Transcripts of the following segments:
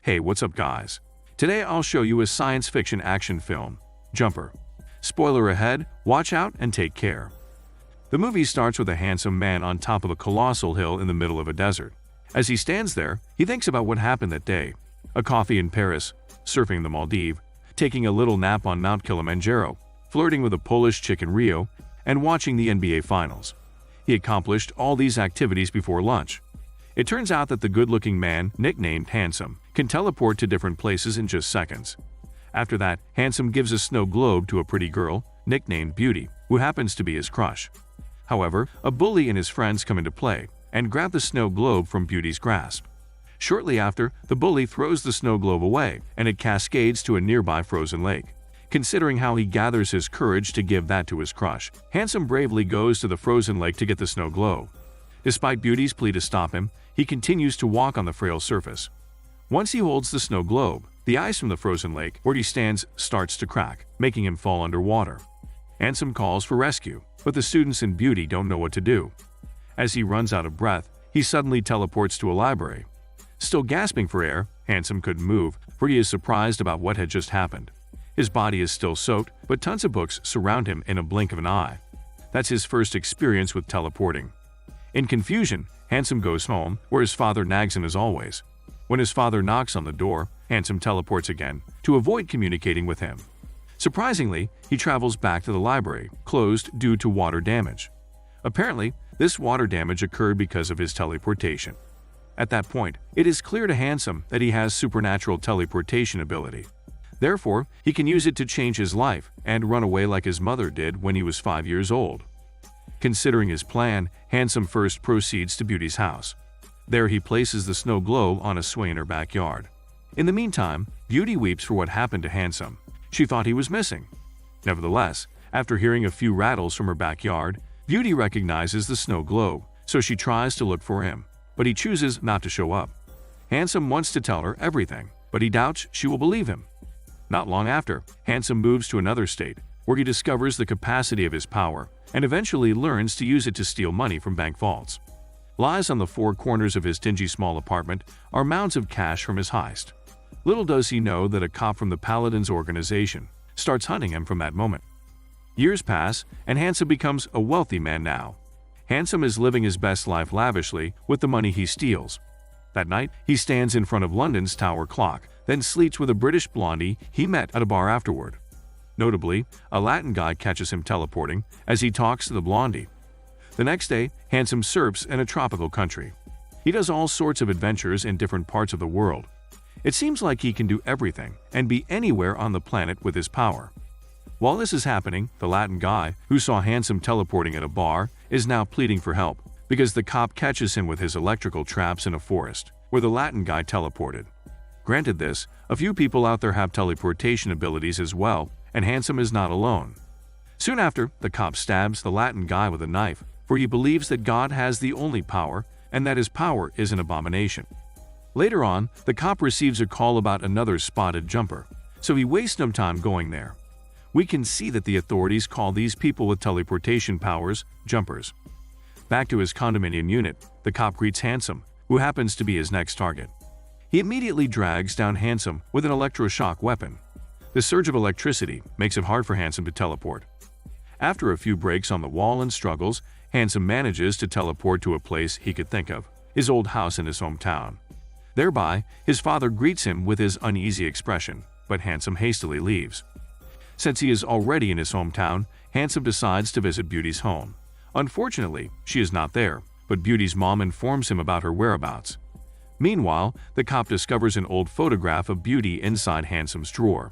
Hey, what's up guys? Today I'll show you a science fiction action film, Jumper. Spoiler ahead, watch out and take care. The movie starts with a handsome man on top of a colossal hill in the middle of a desert. As he stands there, he thinks about what happened that day. A coffee in Paris, surfing the Maldives, taking a little nap on Mount Kilimanjaro, flirting with a Polish chick in Rio, and watching the NBA Finals. He accomplished all these activities before lunch. It turns out that the good-looking man, nicknamed Handsome, can teleport to different places in just seconds. After that, Handsome gives a snow globe to a pretty girl, nicknamed Beauty, who happens to be his crush. However, a bully and his friends come into play and grab the snow globe from Beauty's grasp. Shortly after, the bully throws the snow globe away and it cascades to a nearby frozen lake. Considering how he gathers his courage to give that to his crush, Handsome bravely goes to the frozen lake to get the snow globe. Despite Beauty's plea to stop him, he continues to walk on the frail surface. Once he holds the snow globe, the ice from the frozen lake where he stands starts to crack, making him fall underwater. Handsome calls for rescue, but the students and Beauty don't know what to do. As he runs out of breath, he suddenly teleports to a library. Still gasping for air, Handsome couldn't move, for he is surprised about what had just happened. His body is still soaked, but tons of books surround him in a blink of an eye. That's his first experience with teleporting. In confusion, Handsome goes home, where his father nags him as always. When his father knocks on the door, Handsome teleports again, to avoid communicating with him. Surprisingly, he travels back to the library, closed due to water damage. Apparently, this water damage occurred because of his teleportation. At that point, it is clear to Handsome that he has supernatural teleportation ability. Therefore, he can use it to change his life and run away like his mother did when he was 5 years old. Considering his plan, Handsome first proceeds to Beauty's house. There he places the snow globe on a swing in her backyard. In the meantime, Beauty weeps for what happened to Handsome. She thought he was missing. Nevertheless, after hearing a few rattles from her backyard, Beauty recognizes the snow globe, so she tries to look for him, but he chooses not to show up. Handsome wants to tell her everything, but he doubts she will believe him. Not long after, Handsome moves to another state, where he discovers the capacity of his power and eventually learns to use it to steal money from bank vaults. Lies on the four corners of his dingy small apartment are mounds of cash from his heist. Little does he know that a cop from the Paladins organization starts hunting him from that moment. Years pass, and Handsome becomes a wealthy man now. Handsome is living his best life lavishly with the money he steals. That night, he stands in front of London's Tower Clock, then sleeps with a British blondie he met at a bar afterward. Notably, a Latin guy catches him teleporting as he talks to the blondie. The next day, Handsome surfs in a tropical country. He does all sorts of adventures in different parts of the world. It seems like he can do everything and be anywhere on the planet with his power. While this is happening, the Latin guy, who saw Handsome teleporting at a bar, is now pleading for help because the cop catches him with his electrical traps in a forest where the Latin guy teleported. Granted this, a few people out there have teleportation abilities as well, and Handsome is not alone. Soon after, the cop stabs the Latin guy with a knife, for he believes that God has the only power and that his power is an abomination. Later on, the cop receives a call about another spotted jumper, so he wastes no time going there. We can see that the authorities call these people with teleportation powers jumpers. Back to his condominium unit, the cop greets Handsome, who happens to be his next target. He immediately drags down Handsome with an electroshock weapon. The surge of electricity makes it hard for Handsome to teleport. After a few breaks on the wall and struggles, Handsome manages to teleport to a place he could think of, his old house in his hometown. Thereby, his father greets him with his uneasy expression, but Handsome hastily leaves. Since he is already in his hometown, Handsome decides to visit Beauty's home. Unfortunately, she is not there, but Beauty's mom informs him about her whereabouts. Meanwhile, the cop discovers an old photograph of Beauty inside Handsome's drawer.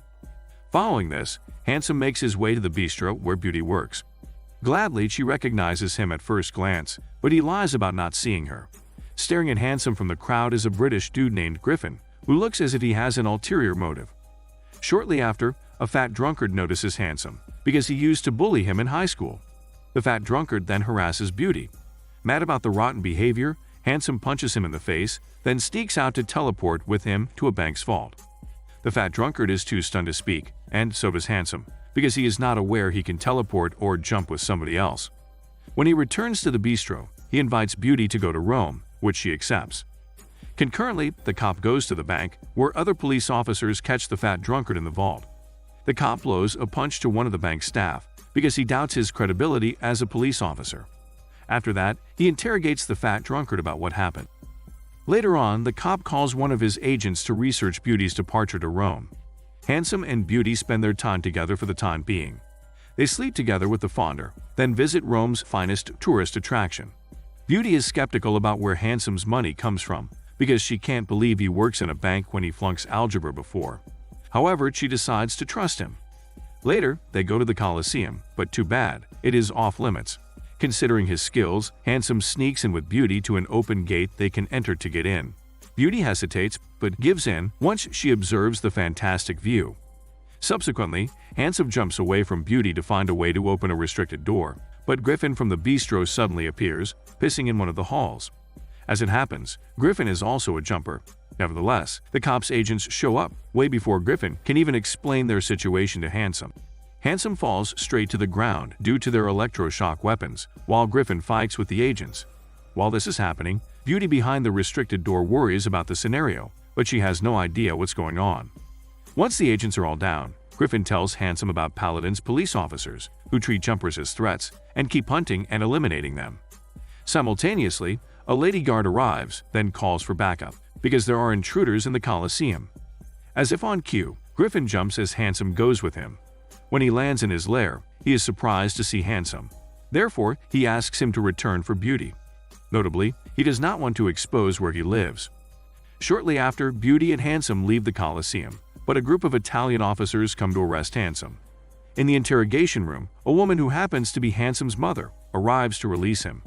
Following this, Handsome makes his way to the bistro where Beauty works. Gladly, she recognizes him at first glance, but he lies about not seeing her. Staring at Handsome from the crowd is a British dude named Griffin, who looks as if he has an ulterior motive. Shortly after, a fat drunkard notices Handsome, because he used to bully him in high school. The fat drunkard then harasses Beauty. Mad about the rotten behavior, Handsome punches him in the face, then sneaks out to teleport with him to a bank's vault. The fat drunkard is too stunned to speak, and so does Handsome, because he is not aware he can teleport or jump with somebody else. When he returns to the bistro, he invites Beauty to go to Rome, which she accepts. Concurrently, the cop goes to the bank, where other police officers catch the fat drunkard in the vault. The cop blows a punch to one of the bank staff because he doubts his credibility as a police officer. After that, he interrogates the fat drunkard about what happened. Later on, the cop calls one of his agents to research Beauty's departure to Rome. Handsome and Beauty spend their time together for the time being. They sleep together with the founder, then visit Rome's finest tourist attraction. Beauty is skeptical about where Handsome's money comes from, because she can't believe he works in a bank when he flunks algebra before. However, she decides to trust him. Later, they go to the Colosseum, but too bad, it is off-limits. Considering his skills, Handsome sneaks in with Beauty to an open gate they can enter to get in. Beauty hesitates, but gives in once she observes the fantastic view. Subsequently, Handsome jumps away from Beauty to find a way to open a restricted door, but Griffin from the bistro suddenly appears, pissing in one of the halls. As it happens, Griffin is also a jumper. Nevertheless, the cops' agents show up way before Griffin can even explain their situation to Handsome. Handsome falls straight to the ground due to their electroshock weapons, while Griffin fights with the agents. While this is happening, Beauty behind the restricted door worries about the scenario, but she has no idea what's going on. Once the agents are all down, Griffin tells Handsome about Paladin's police officers, who treat jumpers as threats and keep hunting and eliminating them. Simultaneously, a lady guard arrives, then calls for backup, because there are intruders in the Colosseum. As if on cue, Griffin jumps as Handsome goes with him. When he lands in his lair, he is surprised to see Handsome. Therefore, he asks him to return for Beauty. Notably, he does not want to expose where he lives. Shortly after, Beauty and Handsome leave the Colosseum, but a group of Italian officers come to arrest Handsome. In the interrogation room, a woman who happens to be Handsome's mother arrives to release him.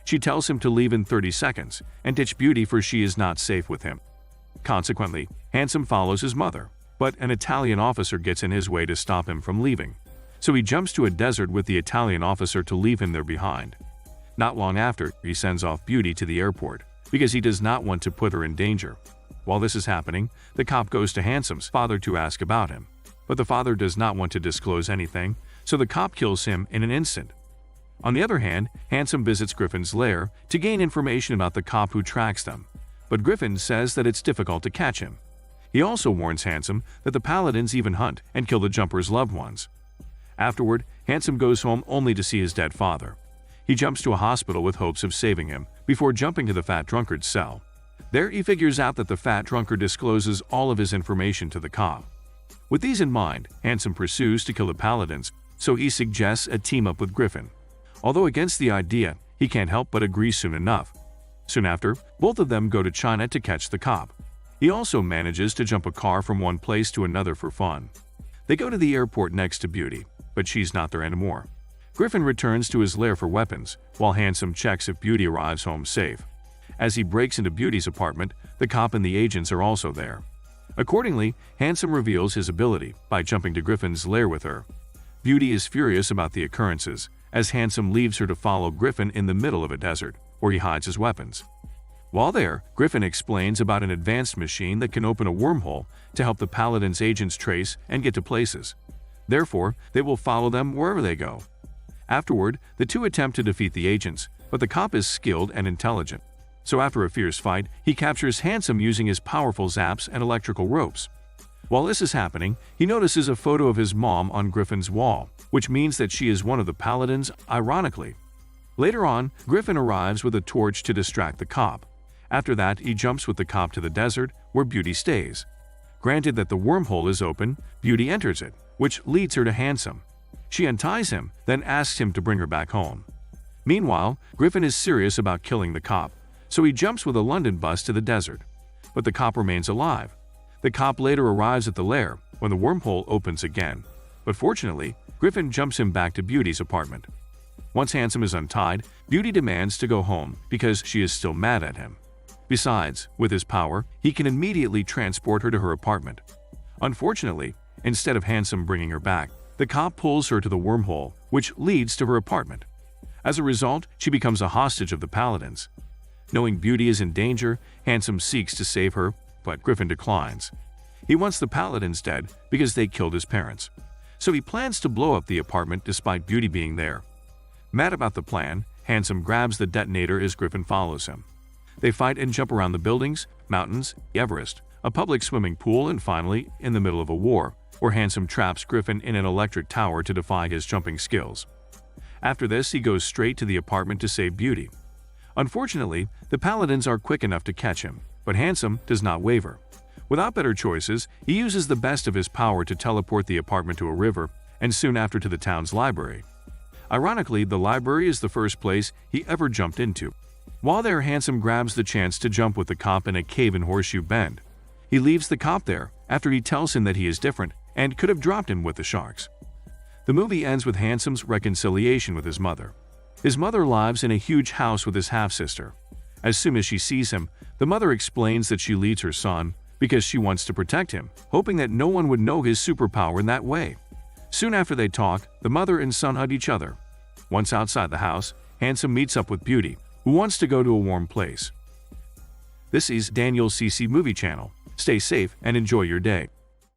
She tells him to leave in 30 seconds and ditch Beauty for she is not safe with him. Consequently, Handsome follows his mother, but an Italian officer gets in his way to stop him from leaving. So he jumps to a desert with the Italian officer to leave him there behind. Not long after, he sends off Beauty to the airport because he does not want to put her in danger. While this is happening, the cop goes to Handsome's father to ask about him. But the father does not want to disclose anything, so the cop kills him in an instant. On the other hand, Handsome visits Griffin's lair to gain information about the cop who tracks them, but Griffin says that it's difficult to catch him. He also warns Handsome that the Paladins even hunt and kill the jumper's loved ones. Afterward, Handsome goes home only to see his dead father. He jumps to a hospital with hopes of saving him before jumping to the fat drunkard's cell. There he figures out that the fat drunkard discloses all of his information to the cop. With these in mind, Handsome pursues to kill the Paladins, so he suggests a team-up with Griffin. Although against the idea, he can't help but agree soon enough. Soon after, both of them go to China to catch the cop. He also manages to jump a car from one place to another for fun. They go to the airport next to Beauty, but she's not there anymore. Griffin returns to his lair for weapons, while Handsome checks if Beauty arrives home safe. As he breaks into Beauty's apartment, the cop and the agents are also there. Accordingly, Handsome reveals his ability by jumping to Griffin's lair with her. Beauty is furious about the occurrences, as Handsome leaves her to follow Griffin in the middle of a desert, where he hides his weapons. While there, Griffin explains about an advanced machine that can open a wormhole to help the Paladin's agents trace and get to places. Therefore, they will follow them wherever they go. Afterward, the two attempt to defeat the agents, but the cop is skilled and intelligent. So after a fierce fight, he captures Handsome using his powerful zaps and electrical ropes. While this is happening, he notices a photo of his mom on Griffin's wall, which means that she is one of the Paladins, ironically. Later on, Griffin arrives with a torch to distract the cop. After that, he jumps with the cop to the desert, where Beauty stays. Granted that the wormhole is open, Beauty enters it, which leads her to Handsome. She unties him, then asks him to bring her back home. Meanwhile, Griffin is serious about killing the cop, so he jumps with a London bus to the desert. But the cop remains alive. The cop later arrives at the lair when the wormhole opens again, but fortunately, Griffin jumps him back to Beauty's apartment. Once Handsome is untied, Beauty demands to go home because she is still mad at him. Besides, with his power, he can immediately transport her to her apartment. Unfortunately, instead of Handsome bringing her back, the cop pulls her to the wormhole, which leads to her apartment. As a result, she becomes a hostage of the Paladins. Knowing Beauty is in danger, Handsome seeks to save her, but Griffin declines. He wants the Paladins dead because they killed his parents. So he plans to blow up the apartment despite Beauty being there. Mad about the plan, Handsome grabs the detonator as Griffin follows him. They fight and jump around the buildings, mountains, Everest, a public swimming pool, and finally, in the middle of a war, where Handsome traps Griffin in an electric tower to defy his jumping skills. After this, he goes straight to the apartment to save Beauty. Unfortunately, the Paladins are quick enough to catch him, but Handsome does not waver. Without better choices, he uses the best of his power to teleport the apartment to a river, and soon after to the town's library. Ironically, the library is the first place he ever jumped into. While there, Handsome grabs the chance to jump with the cop in a cave in Horseshoe Bend. He leaves the cop there after he tells him that he is different and could have dropped him with the sharks. The movie ends with Handsome's reconciliation with his mother. His mother lives in a huge house with his half-sister. As soon as she sees him, the mother explains that she leads her son because she wants to protect him, hoping that no one would know his superpower in that way. Soon after they talk, the mother and son hug each other. Once outside the house, Handsome meets up with Beauty, who wants to go to a warm place. This is Daniel's CC Movie Channel. Stay safe and enjoy your day.